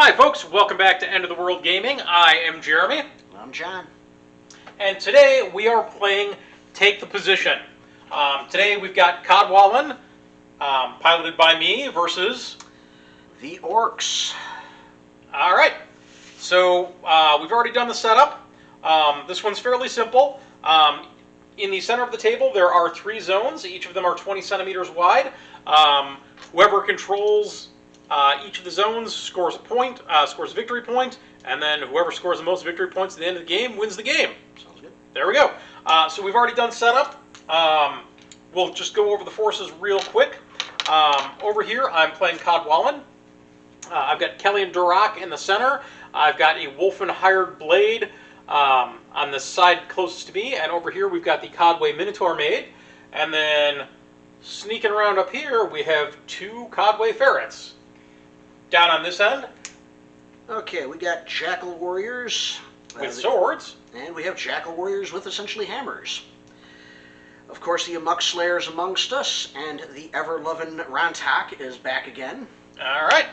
Hi folks, welcome back to End of the World Gaming. I am Jeremy. I'm John. And today we are playing Take the Position. Today we've got Cadwallon, piloted by me, versus... the Orcs. Alright, so we've already done the setup. This one's fairly simple. In the center of the table there are 3 zones. Each of them are 20 centimeters wide. Whoever controls each of the zones scores a point, scores a victory point, and then whoever scores the most victory points at the end of the game wins the game. Sounds good. There we go. So we've already done setup. We'll just go over the forces real quick. Over here, I'm playing Cadwallon. I've got Kellian Durak in the center. I've got a Wolfen Hired Blade on the side closest to me, and over here we've got the Cadwe Minotaur Maid. And then sneaking around up here, we have 2 Cadwe Ferrets. Down on this end, Okay, we got Jackal Warriors. with swords. And we have Jackal Warriors with essentially hammers. Of course, the Amok Slayer is amongst us, and the ever-loving Rantahk is back again. Alright.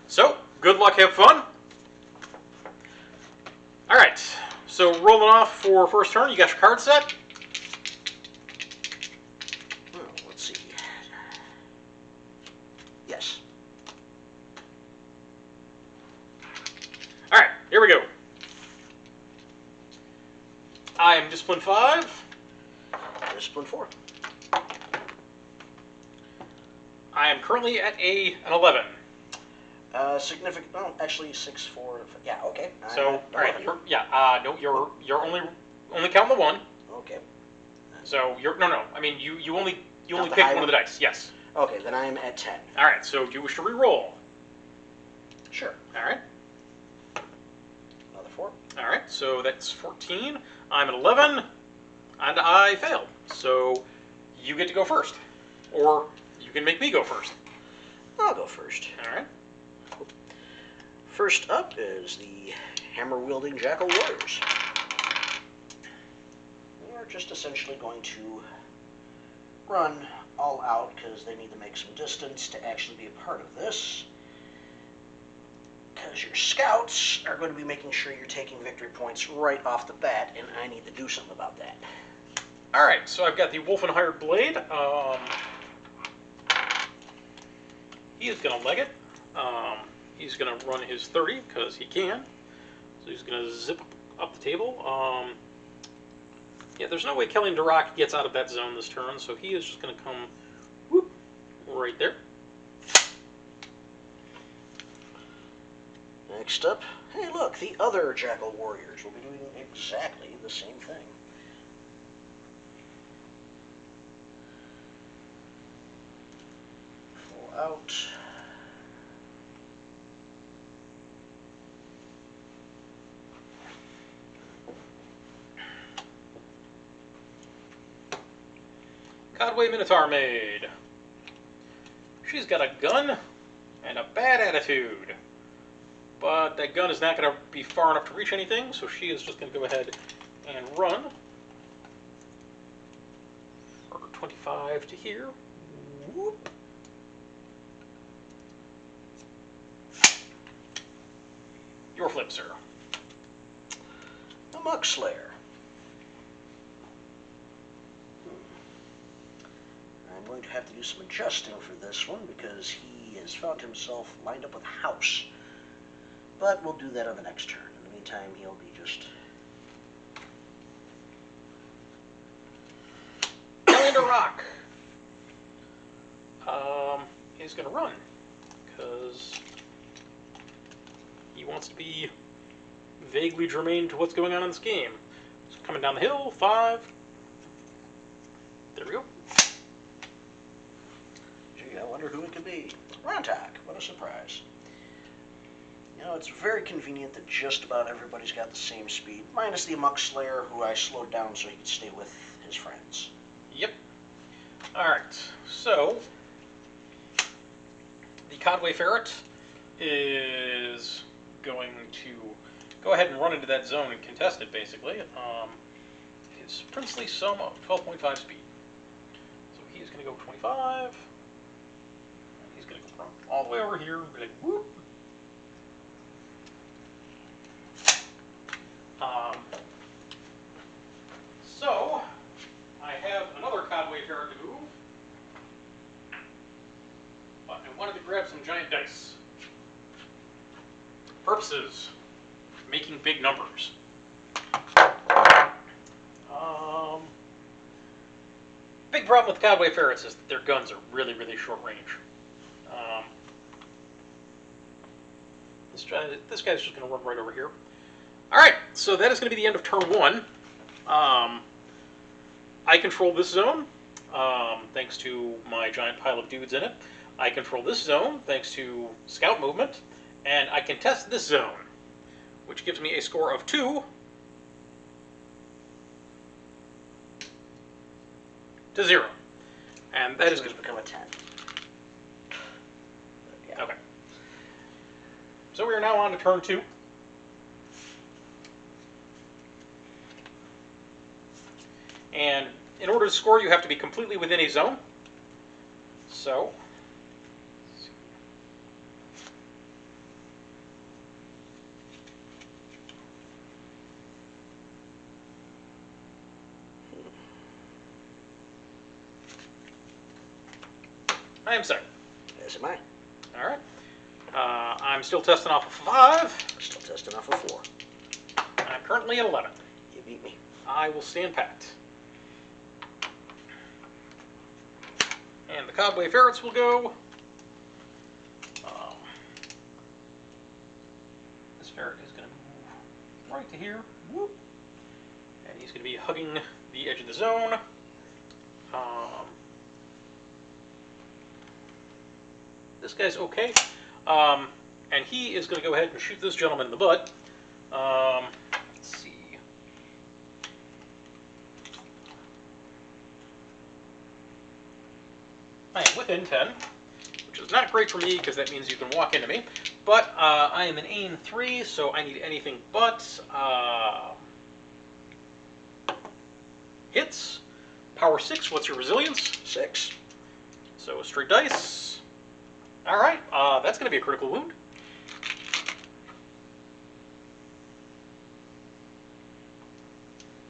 So, good luck, have fun. Alright, so rolling off for first turn, you got your card set. Well, let's see. Yes. Alright, here we go. I am Discipline 5. Discipline 4. I am currently at an 11. Significant. Oh, actually, 6, 4. Yeah. Okay. So, alright, yeah. No, you're only counting the 1. Okay. So you're no. I mean, you only Not the pick high one of the one? dice. Yes. Okay, then I am at 10. All right. So do you wish to re-roll? Sure. All right. Another 4. All right. So that's 14. I'm at 11, and I failed. So you get to go first, or you can make me go first. I'll go first. All right. First up is the hammer-wielding Jackal Warriors. We're just essentially going to run all out because they need to make some distance to actually be a part of this. Because your scouts are going to be making sure you're taking victory points right off the bat, and I need to do something about that. All right. So I've got the Wolfen Hired Blade. He is going to leg it. He's going to run his 30 because he can. So he's going to zip up the table. Yeah, there's no way Kellian Durak gets out of that zone this turn, so he is just going to come whoop, right there. Next up, hey look, the other Jackal Warriors will be doing exactly the same thing. Full out. Cadwe Minotaur Maid. She's got a gun and a bad attitude. But that gun is not going to be far enough to reach anything, so she is just going to go ahead and run. For 25 to here. Whoop. Your flip, sir. Amok Slayer. I'm going to have to do some adjusting for this one because he has found himself lined up with a house. But we'll do that on the next turn. In the meantime, he'll be just... Kellian Durak. He's going to run because he wants to be vaguely germane to what's going on in this game. So coming down the hill, 5. There we go. Gee, I wonder who it could be. Rantahk. What a surprise. You know, it's very convenient that just about everybody's got the same speed, minus the Amok Slayer, who I slowed down so he could stay with his friends. Yep. Alright, so the Cadwe Ferret is going to go ahead and run into that zone and contest it, basically. His princely sum of 12.5 speed. So he is going to go 25. He's going to go all the way over here and be like, whoop. some giant dice. Purposes: making big numbers. Big problem with Cadwe Ferrets is that their guns are really, really short range. This guy's just going to run right over here. Alright, so that is going to be the end of turn 1. I control this zone, thanks to my giant pile of dudes in it. I control this zone, thanks to scout movement. And I contest this zone, which gives me a score of 2 to 0. And that is going to become a 10. Yeah. Okay. So we are now on to turn 2. And in order to score, you have to be completely within a zone. So, I am second. As am I. All right. I'm still testing off a 5. Still testing off a 4. I'm currently at 11. You beat me. I will stand pat. And the Cadwe Ferrets will go. This ferret is going to move right to here. Whoop. And he's going to be hugging the edge of the zone. This guy's okay. And he is going to go ahead and shoot this gentleman in the butt. Let's see. I am within 10, which is not great for me because that means you can walk into me. But I am an aim 3, so I need anything but hits. Power 6, what's your resilience? 6. So straight dice. Alright, that's going to be a critical wound.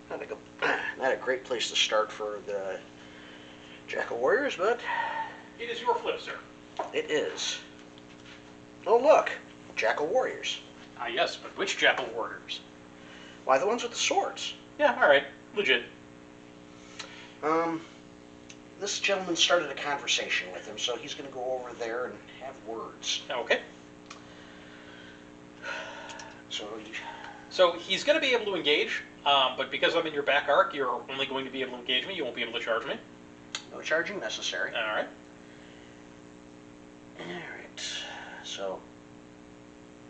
Not a great place to start for the Jackal Warriors, but It is your flip, sir. it is. Oh, look. Jackal Warriors. Ah, yes, but which Jackal Warriors? Why, the ones with the swords. Yeah, alright. Legit. This gentleman started a conversation with him, so he's going to go over there and have words. Okay. So he's going to be able to engage, but because I'm in your back arc, you're only going to be able to engage me. You won't be able to charge me. no charging necessary. Alright. Alright. So,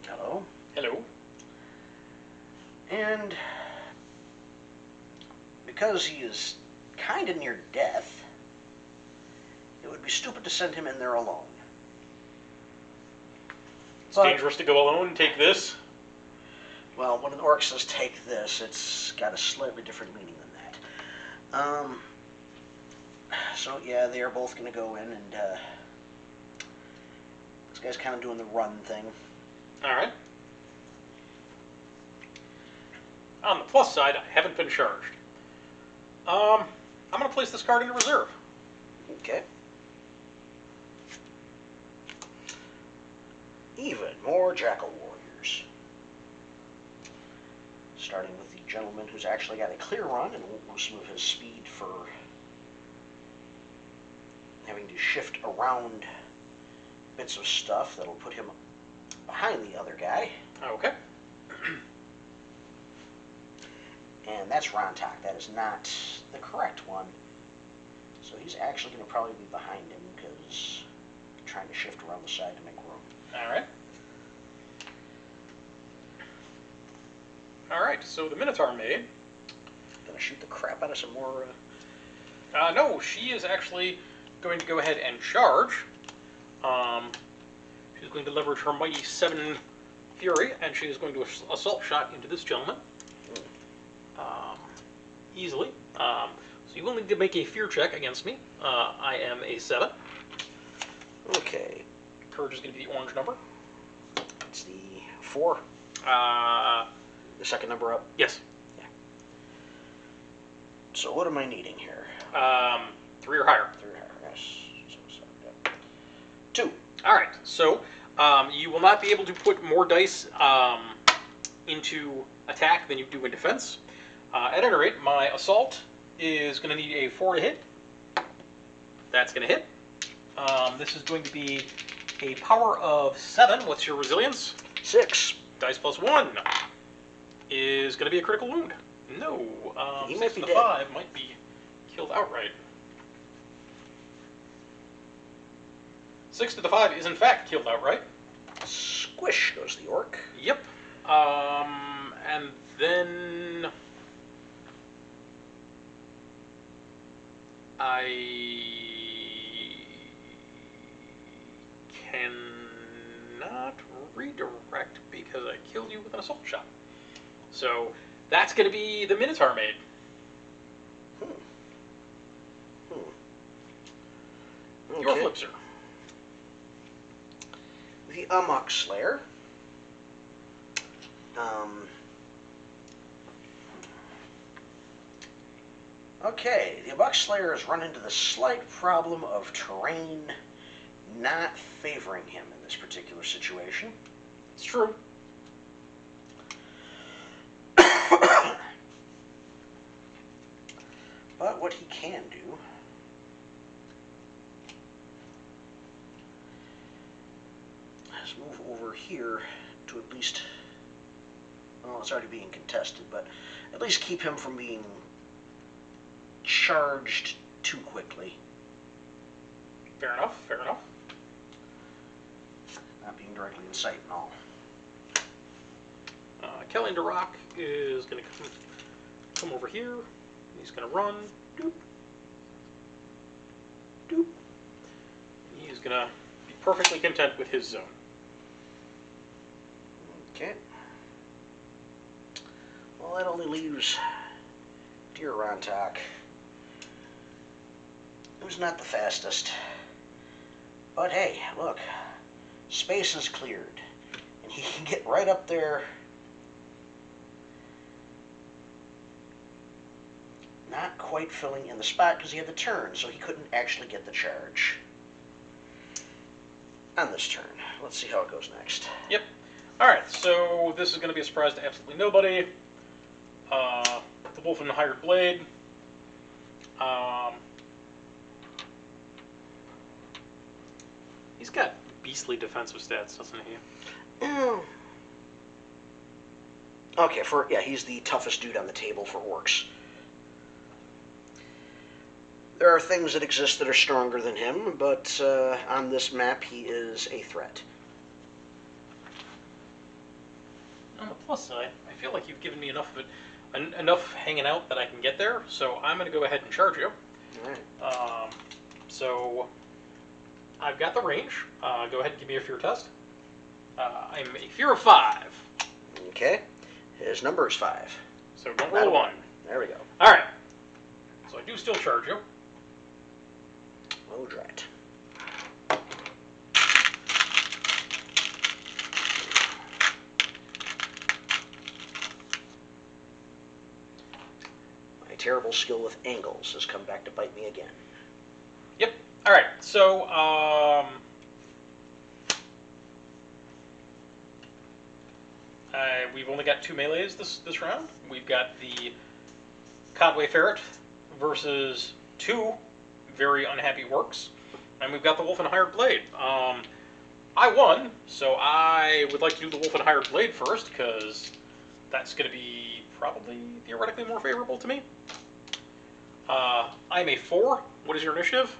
hello. Hello. And because he is kind of near death, it would be stupid to send him in there alone. It's dangerous to go alone. Take this. Well, when an orc says take this, it's got a slightly different meaning than that. So yeah, they are both going to go in, and this guy's kind of doing the run thing. Alright. On the plus side, I haven't been charged. I'm going to place this card into reserve. Okay. Even more Jackal Warriors. Starting with the gentleman who's actually got a clear run and won't lose some of his speed for having to shift around bits of stuff that'll put him behind the other guy. Okay. And that's Rantahk. That is not the correct one. So he's actually going to probably be behind him because he's trying to shift around the side to make room. Alright. Alright, so the Minotaur Maid. Gonna shoot the crap out of some more. No, she is actually going to go ahead and charge. She's going to leverage her mighty 7 Fury, and she is going to assault shot into this gentleman. Easily. So you will need to make a fear check against me. I am a 7. Okay. Courage is going to be the orange number. It's the 4. The second number up. Yes. Yeah. So what am I needing here? 3 or higher. 3 or higher. Yes. So, yeah. 2. All right, so you will not be able to put more dice into attack than you do in defense. At any rate, my assault is going to need a 4 to hit. That's going to hit. This is going to be a power of 7. What's your resilience? 6. Dice plus 1 is going to be a critical wound. No. He 6 might be to dead. 5 might be killed outright. 6 to the 5 is in fact killed outright. Squish goes the orc. Yep. And then I cannot redirect because I killed you with an assault shot. So that's going to be the Minotaur Maid. Okay. Your flip, sir. The Amok Slayer. Okay, the Amok Slayer has run into the slight problem of terrain not favoring him in this particular situation. It's true. But what he can do is move over here to at least, well, it's already being contested, but at least keep him from being charged too quickly. Fair enough, fair enough. Not being directly in sight and all. Kellian Durak is going to come over here. He's going to run. Doop. Doop. He's going to be perfectly content with his zone. Okay. Well, that only leaves dear Rantahk, who's not the fastest. But hey, look, space is cleared, and he can get right up there. Not quite filling in the spot because he had the turn, so he couldn't actually get the charge on this turn. Let's see how it goes next. Yep. Alright, so this is going to be a surprise to absolutely nobody. The Wolfen Hired Blade. He's got beastly defensive stats, doesn't he? Okay, he's the toughest dude on the table for orcs. There are things that exist that are stronger than him, but on this map he is a threat. On the plus side, I feel like you've given me enough of it, enough hanging out that I can get there, so I'm going to go ahead and charge you. Alright. So I've got the range. Go ahead and give me a fear test. I'm a fear of 5. Okay. His number is 5. So don't roll a 1. There we go. Alright. So I do still charge you. Oh, drat. My terrible skill with angles has come back to bite me again. Yep. Alright, so we've only got 2 melees this round. We've got the Cadwe Ferret versus 2 very unhappy orcs, and we've got the Wolfen Hired Blade. I won, so I would like to do the Wolfen Hired Blade first, because that's going to be probably theoretically more favorable to me. I'm a 4. What is your initiative?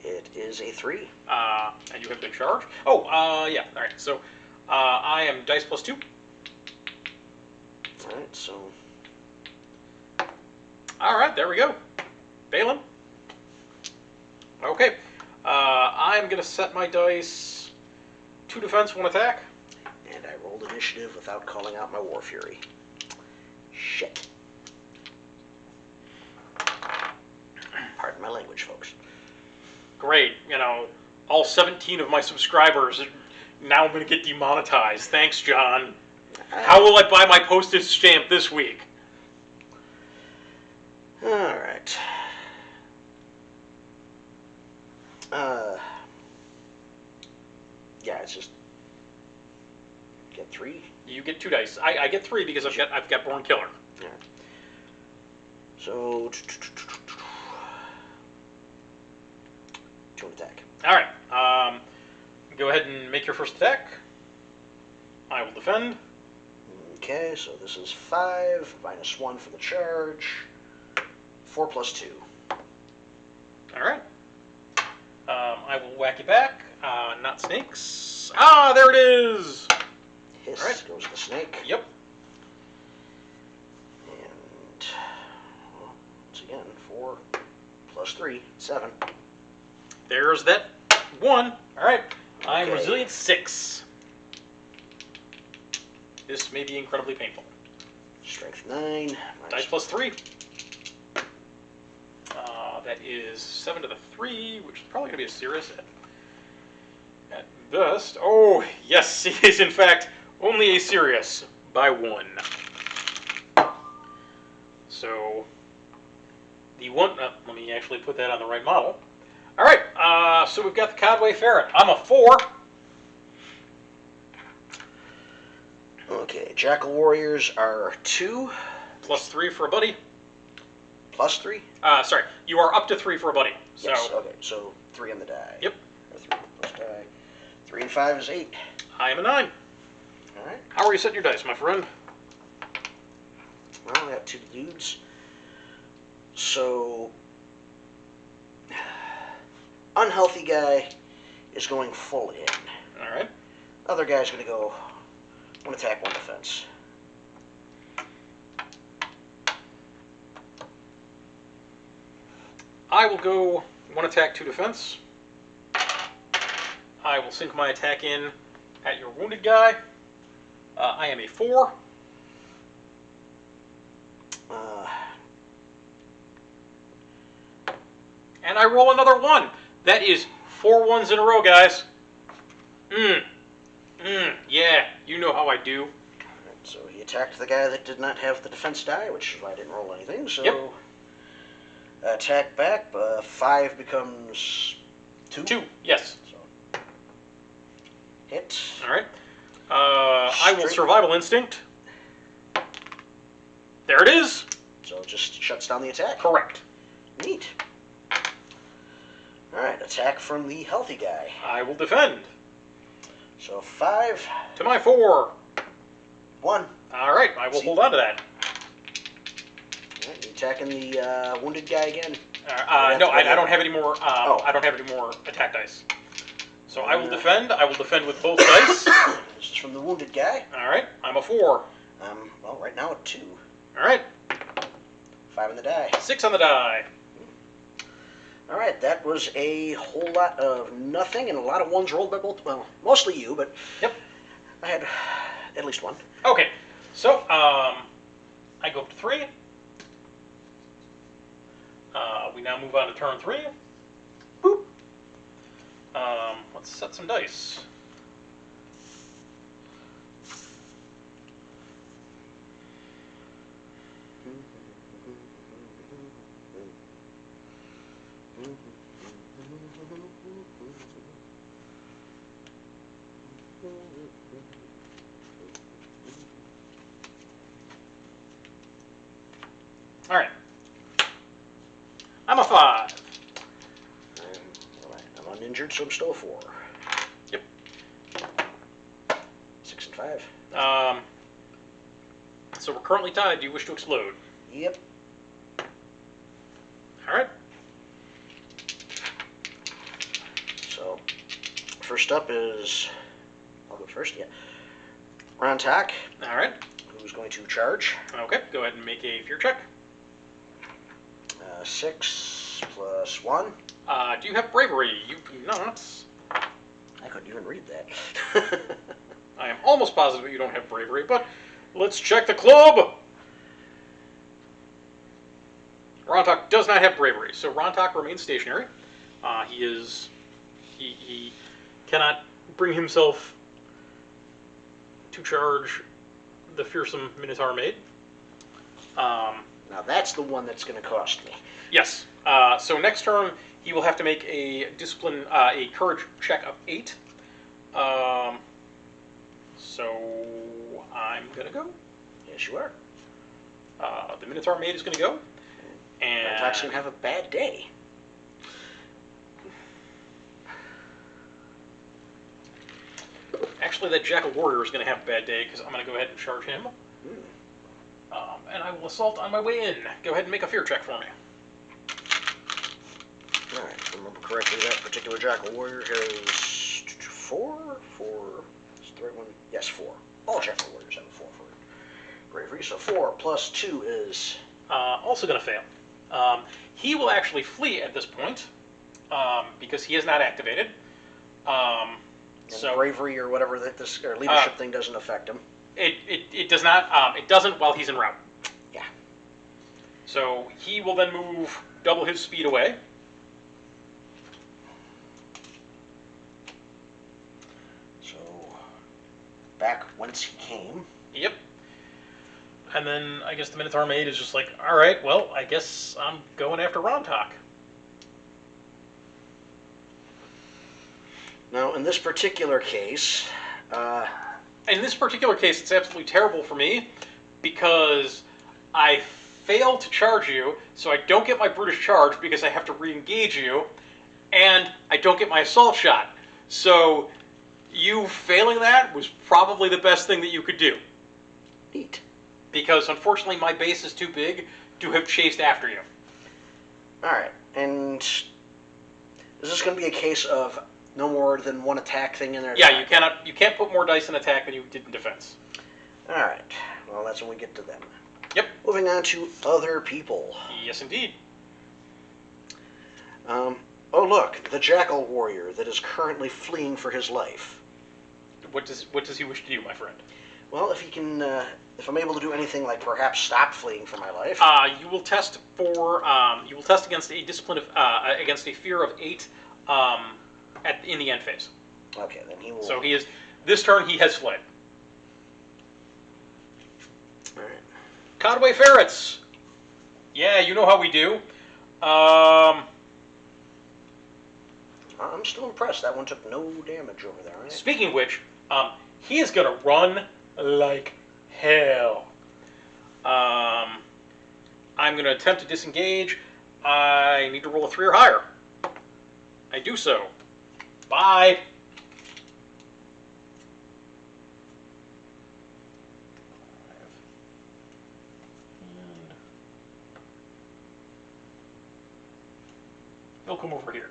It is a 3. And you have been charged? Oh, yeah. All right. So I am dice plus 2. All right, so... All right, there we go. Balin. Okay. I'm going to set my dice 2 defense, 1 attack. And I rolled initiative without calling out my War Fury. Shit. Pardon my language, folks. Great. You know, all 17 of my subscribers are now going to get demonetized. Thanks, John. How will I buy my postage stamp this week? All right. Yeah, it's just get 3. You get 2 dice. I get 3 because I've got Born Killer. Yeah. So 2 attack. All right. Go ahead and make your first attack. I will defend. Okay, so this is 5 minus 1 for the charge. 4 plus 2. All right. I will whack you back. Not snakes. Ah, there it is. Hiss All right. goes the snake. Yep. And once again, 4 plus 3, 7. There's that 1. All right. I'm Okay. resilient 6. This may be incredibly painful. Strength 9. Dice Minus plus 3. That is 7 to the 3, which is probably going to be a serious at best. Oh, yes, it is in fact only a serious by 1. So, the 1, let me actually put that on the right model. All right, so we've got the Cadwe Ferret. I'm a 4. Okay, Jackal Warriors are 2. Plus 3 for a buddy. Plus 3? Sorry, you are up to 3 for a buddy. So, Yes, okay, so 3 on the die. Yep. Or 3 plus die. 3 and 5 is 8. I am a 9. Alright. How are you setting your dice, my friend? Well, I got 2 dudes. So, unhealthy guy is going full in. All right. Other guy's going to go 1 attack, 1 defense. I will go 1 attack, 2 defense. I will sink my attack in at your wounded guy. I am a 4. And I roll another 1. That is 4 ones in a row, guys. Yeah, you know how I do. Alright, so he attacked the guy that did not have the defense die, which is why I didn't roll anything. So, Yep. Attack back, 5 becomes 2. 2, yes. So, hit. All right. I will Straight. survival instinct. There it is. So it just shuts down the attack. Correct. Neat. Alright, attack from the healthy guy. I will defend. So 5, To my 4. 1. All right, I will hold on to that. Alright, you attacking the wounded guy again? No, I don't have any more. Oh. I don't have any more attack dice. So I will defend. I will defend with both dice. This is from the wounded guy. All right, I'm a 4. Well, right now 2. All right, 5 on the die. 6 on the die. Alright, that was a whole lot of nothing and a lot of ones rolled by both, well, mostly you, but Yep. I had at least 1. Okay, so I go up to 3. We now move on to turn 3. Boop. Let's set some dice. All right. I'm a 5. I'm uninjured, so I'm still a 4. Yep. 6 and 5. So we're currently tied. Do you wish to explode? Yep. All right. So, first up is, I'll go first, yeah. Rantahk, All right. who's going to charge. Okay. Go ahead and make a fear check. 6 plus 1. Do you have bravery? You do not. I couldn't even read that. I am almost positive you don't have bravery, but let's check the club. Rantahk does not have bravery, so Rantahk remains stationary. He cannot bring himself to charge the fearsome Minotaur Maid. Now that's the one that's going to cost me. Yes. So next turn he will have to make a discipline, a courage check of 8. So I'm gonna go. Yes, you are. The Minotaur Maid is gonna go. And Rantak's gonna have a bad day. actually, that Jackal Warrior is gonna have a bad day because I'm gonna go ahead and charge him. And I will assault on my way in. Go ahead and make a fear check for me. Alright, if I remember correctly, that particular Jackal Warrior has 4? 4. Is the right one? Yes, 4. All Jackal Warriors have a 4 for bravery, so 4 plus 2 is... also going to fail. He will actually flee at this point because he is not activated. So bravery or whatever that this or leadership thing doesn't affect him. It does not. It doesn't while he's en route. Yeah. So he will then move double his speed away. So back whence he came. Yep. And then I guess the Minotaur Maid is just like, all right, well, I guess I'm going after Rantahk. Now, in this particular case... in this particular case, it's absolutely terrible for me because I fail to charge you, so I don't get my brutish charge because I have to re-engage you, and I don't get my assault shot. So you failing that was probably the best thing that you could do. Neat. Because unfortunately my base is too big to have chased after you. Alright, and is this going to be a case of no more than one attack thing in there? Yeah, you can't put more dice in attack than you did in defense. Alright, well that's when we get to them. Yep. Moving on to other people. Yes, indeed. Oh look, the Jackal Warrior that is currently fleeing for his life. What does he wish to do, my friend? Well, if he can, if I'm able to do anything like perhaps stop fleeing for my life. You will test against a discipline of against a fear of 8 in the end phase. Okay, then he will. So he is this turn he has fled. All right. Cadwe Ferrets. Yeah, you know how we do. I'm still impressed. That one took no damage over there. Right? Speaking of which, he is gonna run like hell. I'm going to attempt to disengage. I need to roll a 3 or higher. I do so. Bye. He'll come over here.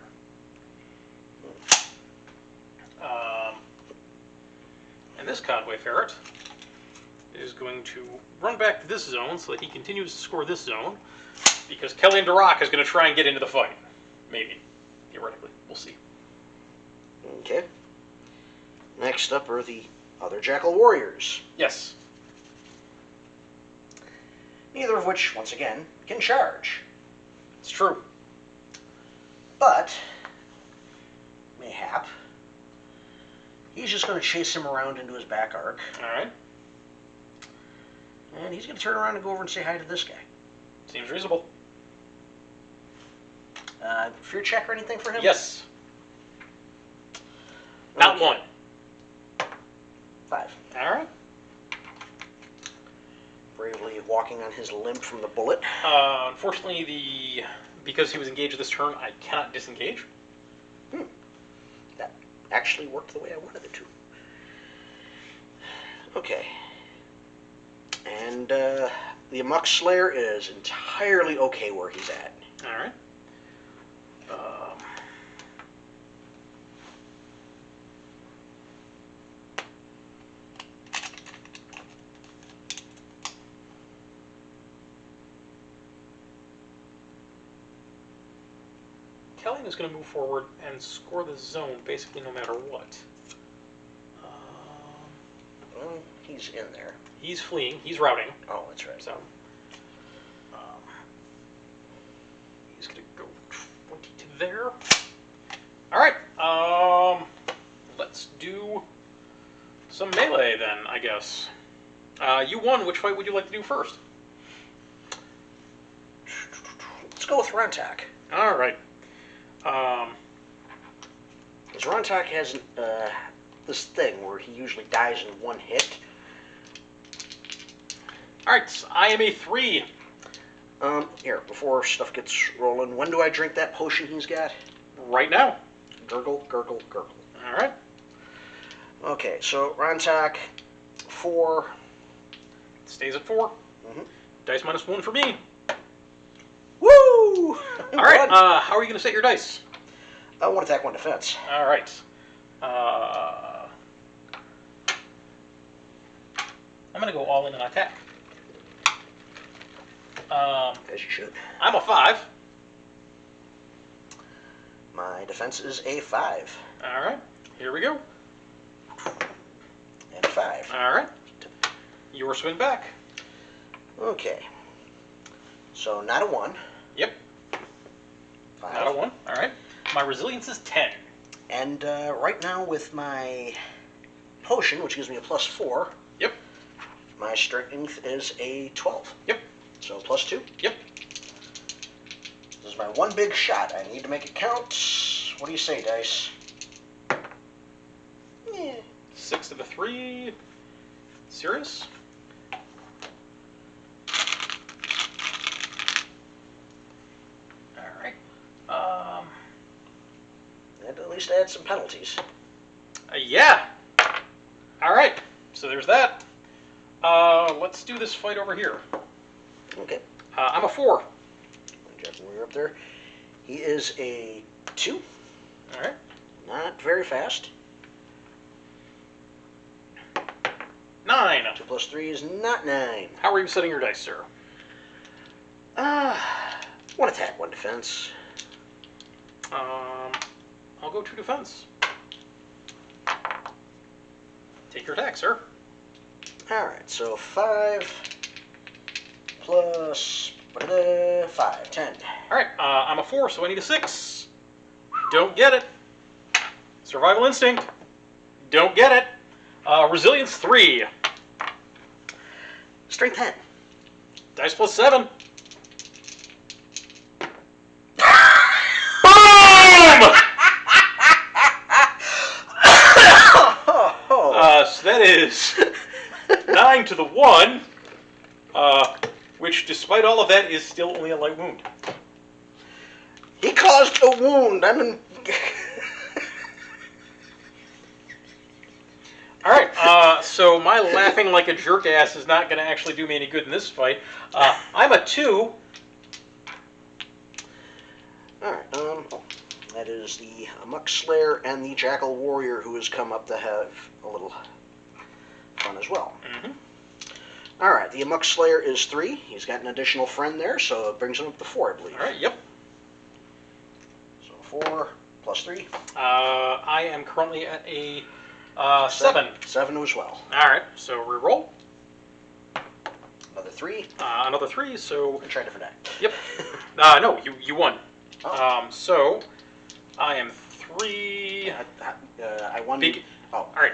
And this Cadwe Ferret is going to run back to this zone so that he continues to score this zone, because Kellian Durak is going to try and get into the fight. Maybe. Theoretically. We'll see. Okay. Next up are the other Jackal Warriors. Yes. Neither of which, once again, can charge. It's true. But, mayhap, he's just going to chase him around into his back arc. Alright. And he's going to turn around and go over and say hi to this guy. Seems reasonable. Fear check or anything for him? Yes. Not Okay. 1. 5. Alright. Bravely walking on his limp from the bullet. Unfortunately, because he was engaged this turn, I cannot disengage. That actually worked the way I wanted it to. Okay. And the Amok Slayer is entirely okay where he's at. Alright. Kellian is going to move forward and score the zone basically no matter what. Well, he's in there. He's fleeing. He's routing. Oh, that's right. So he's going to go 20 to there. All right. Let's do some melee then, I guess. You won. Which fight would you like to do first? Let's go with Rantahk. All right. Because Rantahk has this thing where he usually dies in one hit. Alright, so I am a 3. Here, before stuff gets rolling, when do I drink that potion he's got? Right now. Gurgle, gurgle, gurgle. Alright. Okay, so Rantahk, 4. Stays at 4. Mm-hmm. Dice minus 1 for me. Woo! Alright, how are you going to set your dice? 1 attack, 1 defense. Alright. I'm going to go all in on attack. As you should. I'm a 5. My defense is a 5. Alright, here we go. And 5. Alright. Your swing back. Okay. So, not a 1. Yep. 5. Not a 1. Alright. My resilience is 10. And right now with my potion, which gives me a +4. Yep. My strength is a 12. Yep. So +2. Yep. This is my one big shot. I need to make it count. What do you say, Dice? Yeah. 6 to the 3. Serious? Alright. And at least add some penalties. Yeah. Alright. So there's that. Let's do this fight over here. Okay. I'm a 4. Jackal Warrior up there. He is a 2. Alright. Not very fast. 9. 2 + 3 is not 9. How are you setting your dice, sir? 1 attack, 1 defense. I'll go 2 defense. Take your attack, sir. Alright, so 5 plus 5, 10. Alright, I'm a 4, so I need a 6. Don't get it. Survival instinct. Don't get it. Resilience 3. Strength 10. Dice plus 7. So that is 9 to the 1, which, despite all of that, is still only a light wound. He caused a wound. I'm in... Alright, so my laughing like a jerk ass is not going to actually do me any good in this fight. I'm a 2. Alright, that is the Amok Slayer and the Jackal Warrior who has come up to have a little fun as well. Mm-hmm. Alright, the Amok Slayer is 3. He's got an additional friend there, so it brings him up to 4, I believe. Alright, yep. So 4 plus 3. I am currently at a 7. 7 as well. Alright, so reroll. Another 3. Another 3, so... And try a different die. Yep. No, you won. Oh. So, I am 3... I won... Big... Oh. Alright.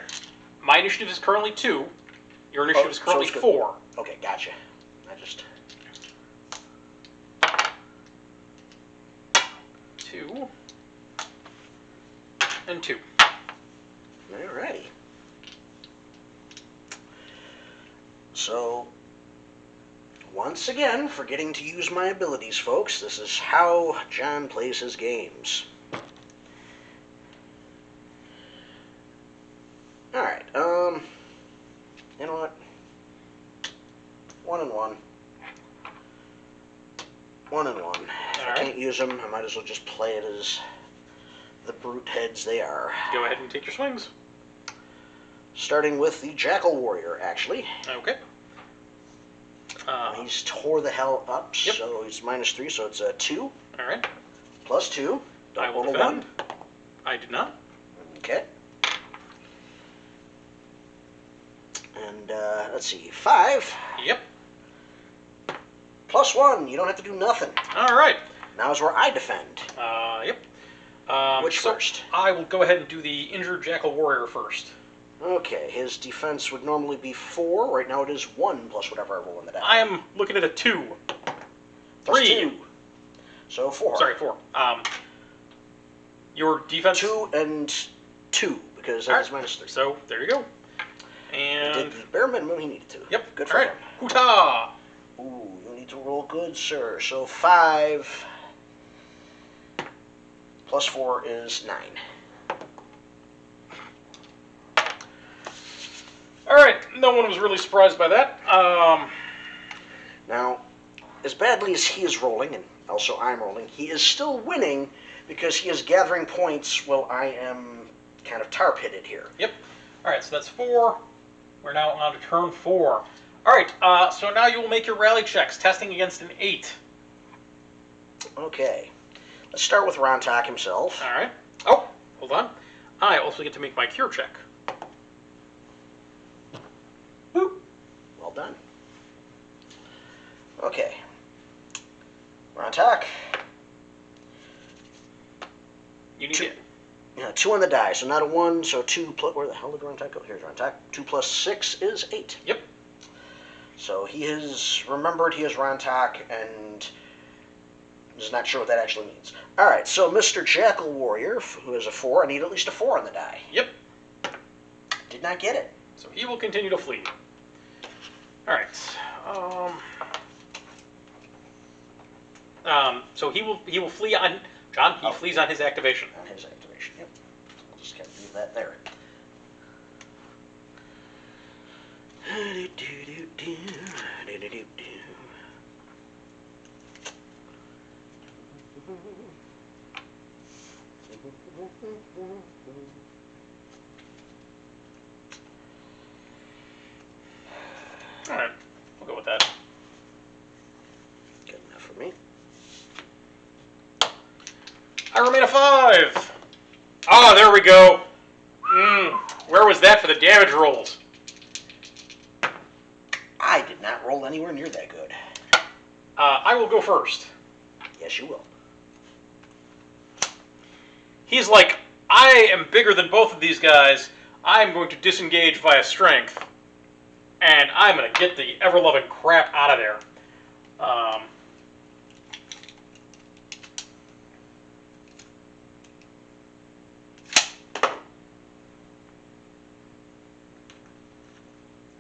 My initiative is currently 2. Your initiative is currently so 4. Okay, gotcha. I just... 2. And 2. Alrighty. So, once again, forgetting to use my abilities, folks. This is how John plays his games. Alright, you know what? 1 and 1. 1 and 1. If I can't use them, I might as well just play it as the brute heads they are. Go ahead and take your swings. Starting with the Jackal Warrior, actually. Okay. He's tore the hell up, Yep. so he's -3, so it's a 2. Alright. Plus 2. I Don't will roll a defend. 1. I do not. Okay. And, let's see, 5. Yep. Plus 1. You don't have to do nothing. Alright. Now is where I defend. Yep. Which so first? I will go ahead and do the injured Jackal Warrior first. Okay, his defense would normally be 4. Right now it is 1 plus whatever I roll in the die. I am looking at a 2. Plus 3. 2. So 4. Sorry, 4. Your defense... 2 and 2. because that is -3. So there you go. He And did the bare minimum he needed to. yep. Good for All right. him. Hoota! Ooh, you need to roll good, sir. So 5 plus 4 is 9. All right. No one was really surprised by that. Now, as badly as he is rolling, and also I'm rolling, he is still winning because he is gathering points while I am kind of tar-pitted here. Yep. All right. So that's 4. We're now on to turn 4. All right. So now you will make your rally checks, testing against an 8. Okay. Let's start with Rantahk himself. All right. Oh, hold on. I also get to make my cure check. Boop. Well done. Okay. Rantahk. You need it. Yeah, 2 on the die, so not a 1, so 2 plus... Where the hell did Rantahk go? Here's Rantahk. 2 plus 6 is 8. Yep. So he has remembered he is Rantahk and is not sure what that actually means. Alright, so Mr. Jackal Warrior, who has a 4, I need at least a 4 on the die. Yep. Did not get it. So he will continue to flee. All right. So he will flee on John. He flees on his activation. On his activation, yep. I'll just kind of leave that there. All right. We'll go with that. Good enough for me. I remain a 5. Ah, there we go. Where was that for the damage rolls? I did not roll anywhere near that good. I will go first. Yes, you will. He's like, I am bigger than both of these guys. I'm going to disengage via strength. And I'm going to get the ever-loving crap out of there.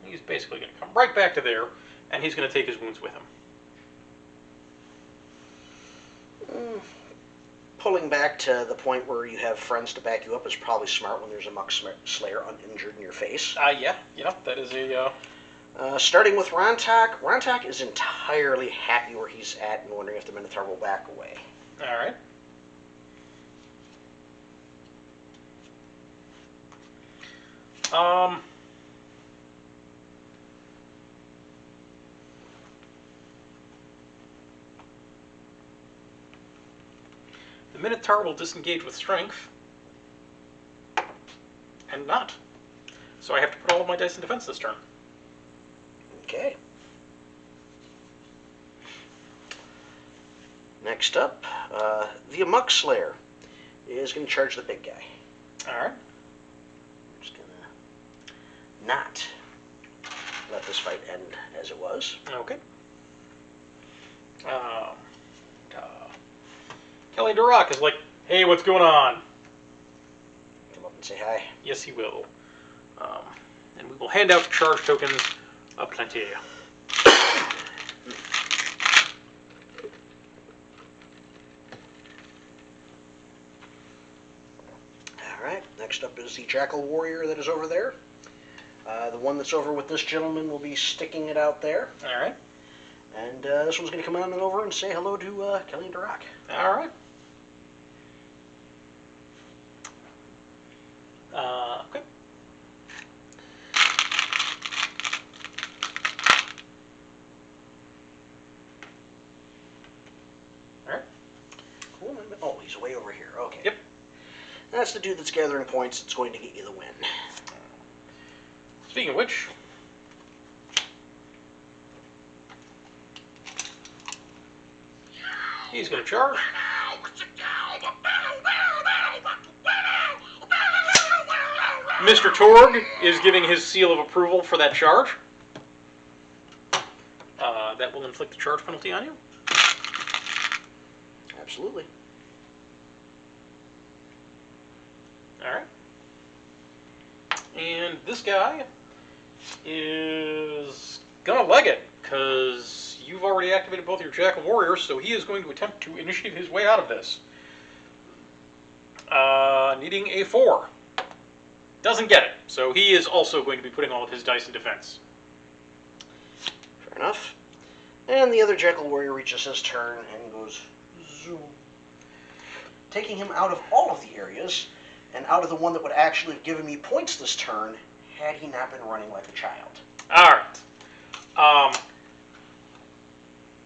He's basically going to come right back to there, and he's going to take his wounds with him. Pulling back to the point where you have friends to back you up is probably smart when there's a Amok Slayer uninjured in your face. Yeah, that is a... Starting with Rantahk. Rantahk is entirely happy where he's at and wondering if the Minotaur will back away. All right. The Minotaur will disengage with strength. And not. So I have to put all of my dice in defense this turn. Okay. Next up, the Amok Slayer is going to charge the big guy. All right. I'm just going to not let this fight end as it was. Okay. Kellian Durak is like, hey, what's going on? Come up and say hi. Yes, he will. And we will hand out charge tokens plenty. Alright, next up is the Jackal Warrior that is over there. The one that's over with this gentleman will be sticking it out there. All right. And this one's going to come on and over and say hello to Kellian Durak. All right. Okay. All right. Cool. Oh, he's way over here. Okay. Yep. That's the dude that's gathering points that's going to get you the win. Speaking of which, he's going to charge. Mr. Torg is giving his seal of approval for that charge. That will inflict a charge penalty on you. Absolutely. All right. And this guy is gonna leg it, because you've already activated both your Jackal Warriors, so he is going to attempt to initiate his way out of this. Needing a 4. Doesn't get it, so he is also going to be putting all of his dice in defense. Fair enough. And the other Jackal Warrior reaches his turn and goes zoom, taking him out of all of the areas, and out of the one that would actually have given me points this turn, had he not been running like a child. Alright.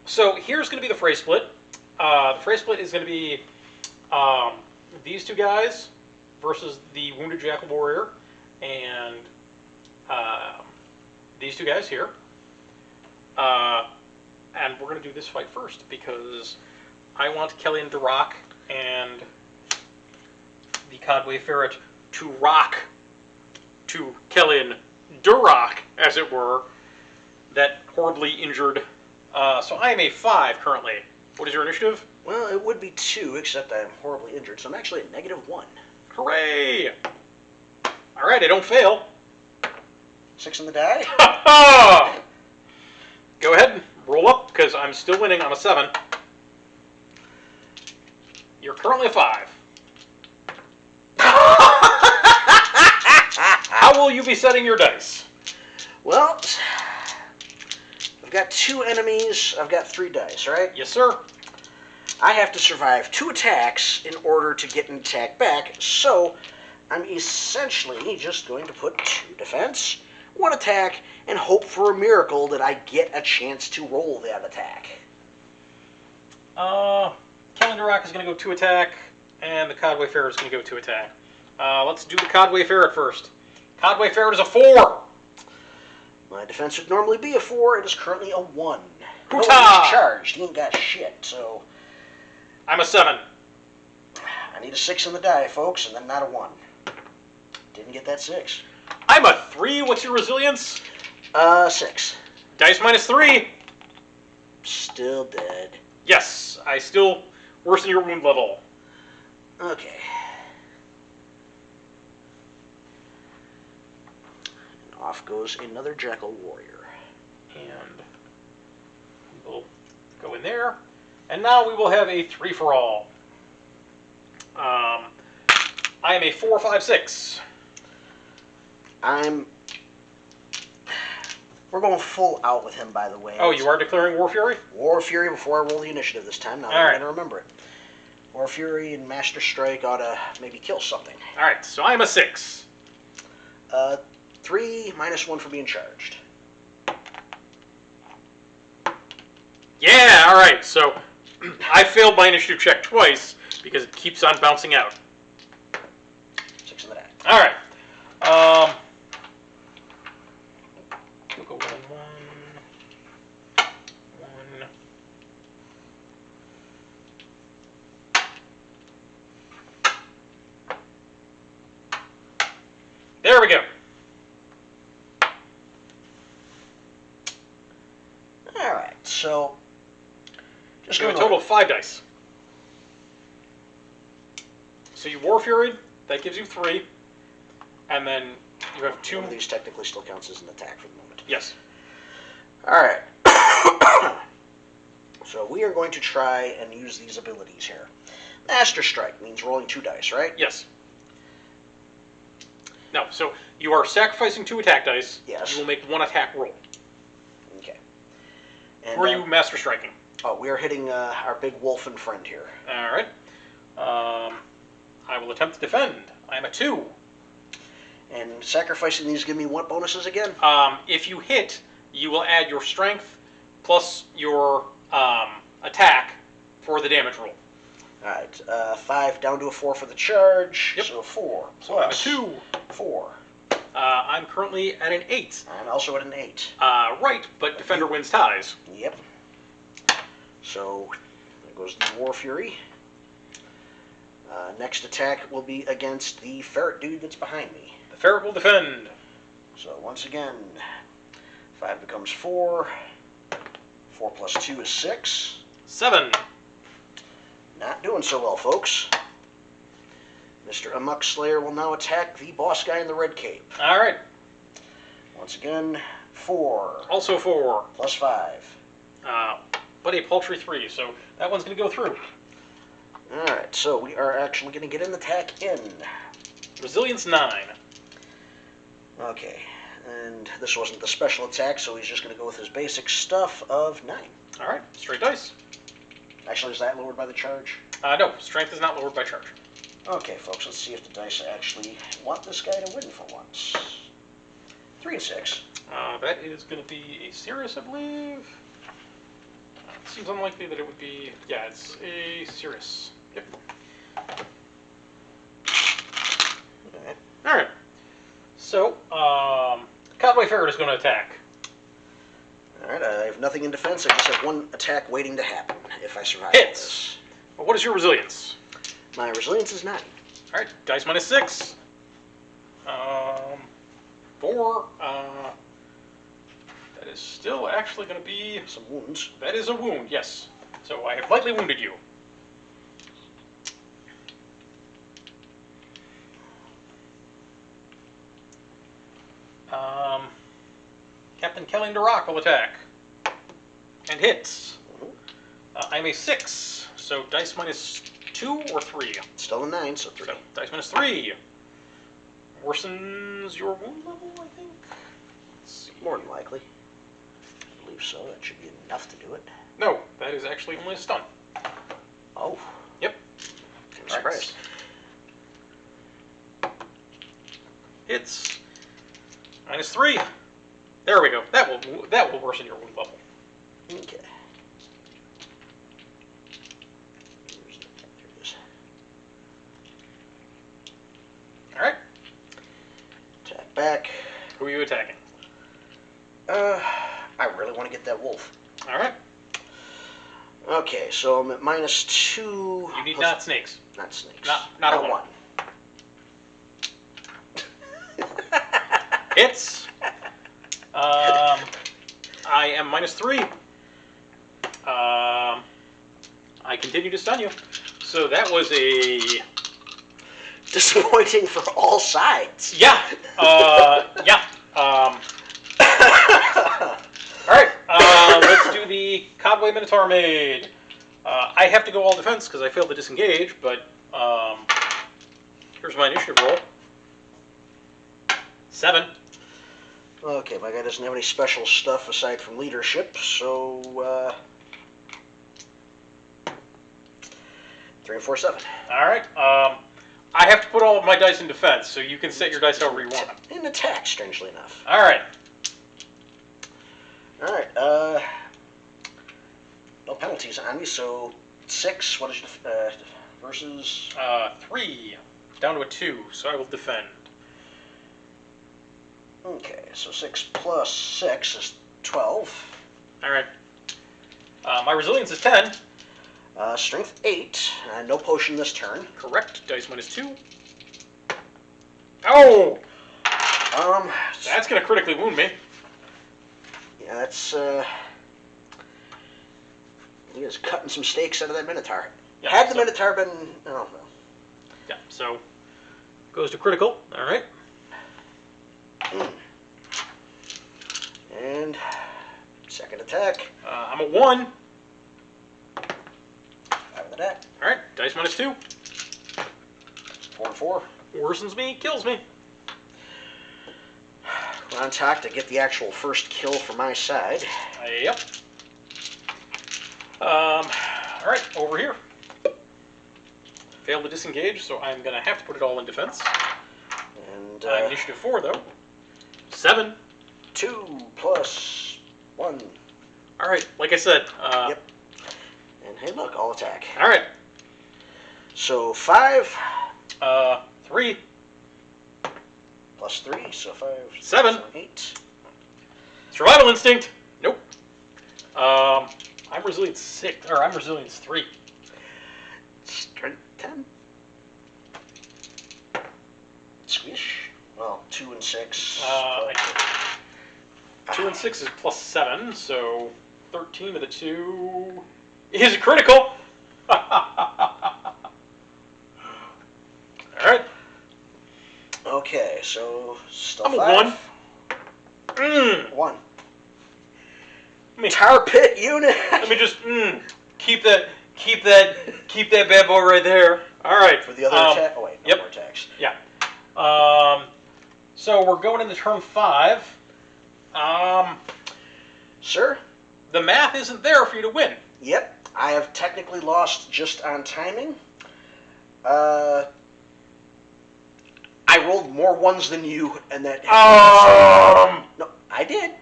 So here's going to be the phrase split. The phrase split is going to be these two guys versus the Wounded Jackal Warrior, and these two guys here. And we're going to do this fight first, because I want Kellian Durak and the Cadwe Ferret to rock to Kellian Durak, as it were, that horribly injured. So I am a 5 currently. What is your initiative? Well, it would be 2, except I'm horribly injured, so I'm actually at -1. Hooray! Alright, I don't fail. 6 in the die. Go ahead, roll up, because I'm still winning on a 7. You're currently a 5. How will you be setting your dice? Well, I've got 2 enemies. I've got 3 dice, right? Yes, sir. I have to survive 2 attacks in order to get an attack back, so I'm essentially just going to put 2 defense, 1 attack, and hope for a miracle that I get a chance to roll that attack. Kellian Durak is going to go 2 attack, and the Cadwe Ferret is going to go 2 attack. Let's do the Cadwe Ferret first. Cadwe Ferret is a 4. My defense would normally be a 4. It is currently a 1. No, Hoota! he's charged. He ain't got shit, so I'm a 7. I need a 6 in the die, folks, and then not a 1. Didn't get that 6. I'm a 3. What's your resilience? 6. Dice -3. Still dead. Yes, I still worsen your wound level. Okay. And off goes another Jackal Warrior. And we'll go in there. And now we will have a 3-for-all. I am a 4, 5, 6. We're going full out with him, by the way. Oh, you are declaring War Fury? War Fury before I roll the initiative this time. Now I'm going to remember it. War Fury and Master Strike ought to maybe kill something. Alright, so I'm a 6. 3 -1 for being charged. Yeah, alright, so I failed my initiative check twice because it keeps on bouncing out. 6 in the die. Alright. We'll go 1, 1. There we go. Alright, so just So a going total of 5 dice. So you War Furied, that gives you 3. And then you have 2. One of these technically still counts as an attack for the moment. Yes. Alright. So we are going to try and use these abilities here. Master Strike means rolling 2 dice, right? Yes. No, so you are sacrificing 2 attack dice. Yes. You will make 1 attack roll. Okay. And, Who are you Master Striking? Oh, we are hitting our big Wolfen friend here. Alright. I will attempt to defend. I am a 2. And sacrificing these give me what bonuses again? If you hit, you will add your strength plus your attack for the damage roll. Alright, 5 down to a 4 for the charge. Yep. So 4 So I'm a plus 2. 4. I'm currently at an 8. I'm also at an 8. Right, but Defender wins ties. Yep. So there goes the War Fury. Next attack will be against the ferret dude that's behind me. The Ferret will defend. So once again, 5 becomes 4. 4 plus 2 is 6. 7. Not doing so well, folks. Mr. Amok Slayer will now attack the boss guy in the red cape. All right. Once again, 4. Also 4. Plus 5. But a paltry 3, so that one's going to go through. Alright, so we are actually going to get an attack in. Resilience 9. Okay, and this wasn't the special attack, so he's just going to go with his basic stuff of 9. All right, straight dice. Actually, is that lowered by the charge? No, strength is not lowered by charge. Okay, folks, let's see if the dice actually want this guy to win for once. 3 and 6. That is going to be a serious, I believe. It seems unlikely that it would be... Yeah, it's a serious. Yep. Okay. All right. So, Cadwe Ferret is going to attack. Alright, I have nothing in defense. I just have one attack waiting to happen if I survive. Hits. Well, what is your resilience? My resilience is 9. All right, dice minus 6. 4. That is still actually going to be... Some wounds. That is a wound, yes. So I have lightly wounded you. Captain Kellian Durak will attack. And hits. I'm a 6, so dice minus 2 or 3? Still a 9, so 3. So dice minus 3. Worsens your wound level, I think? Let's see. More than likely. I believe so. That should be enough to do it. No, that is actually only a stun. Oh. Yep. I'm surprised. Hits. Minus 3. There we go. That will worsen your wound level. Okay. There it is. All right. Attack back. Who are you attacking? I really want to get that wolf. All right. Okay, so I'm at minus 2. You need plus- not snakes. Not snakes. Not a 1. Hits. I am minus 3. I continue to stun you. So that was a... Disappointing for all sides. Yeah. Yeah. All right. Let's do the Cadwe Minotaur Maid. I have to go all defense because I failed to disengage, but here's my initiative roll. 7. Okay, my guy doesn't have any special stuff aside from leadership, so 3 and 4, 7. All right. I have to put all of my dice in defense, so you can set your dice however you want. In attack, strangely enough. All right. Alright, no penalties on me, so 6, what is your versus? 3. Down to a 2, so I will defend. Okay, so 6 plus 6 is 12. All right. My resilience is 10. Strength 8, no potion this turn. Correct. Dice minus 2. Oh! That's going to critically wound me. Yeah, that's, he is cutting some steaks out of that Minotaur. Yeah, Had the so- Minotaur been, oh, well. Yeah, so goes to critical. All right. And second attack. I'm a 1. 5 with that. All right. Dice minus 2. 4 and 4. Worsens me, kills me. Rantahk to get the actual first kill for my side. Yep. All right, over here. Failed to disengage, so I'm going to have to put it all in defense. And I'm initiative 4, though. 7. 2 plus 1. All right, like I said. Yep. And hey, look, all attack. All right. So 5 3. plus 3, so 5. 7. 8. Survival instinct. Nope. I'm resilience 6, or I'm resilience 3. Strength 10. Squish. Well, 2 and 6. 2 and 6 is plus 7, so 13 to the 2 is critical. All right. So, still I'm a 5. 1. 1. Me. Tar Pit unit. Let me just keep that bad boy right there. All right. For the other attack. Oh wait, no yep. more attacks. Yeah. So we're going into turn 5. Sir? The math isn't there for you to win. Yep. I have technically lost just on timing. I rolled more 1s than you, and that. No, I did.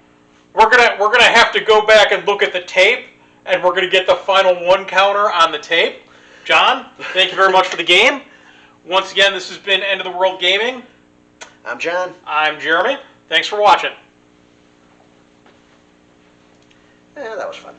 We're gonna have to go back and look at the tape, and we're gonna get the final 1 counter on the tape. John, thank you very much for the game. Once again, this has been End of the World Gaming. I'm John. I'm Jeremy. Thanks for watching. Yeah, that was fun.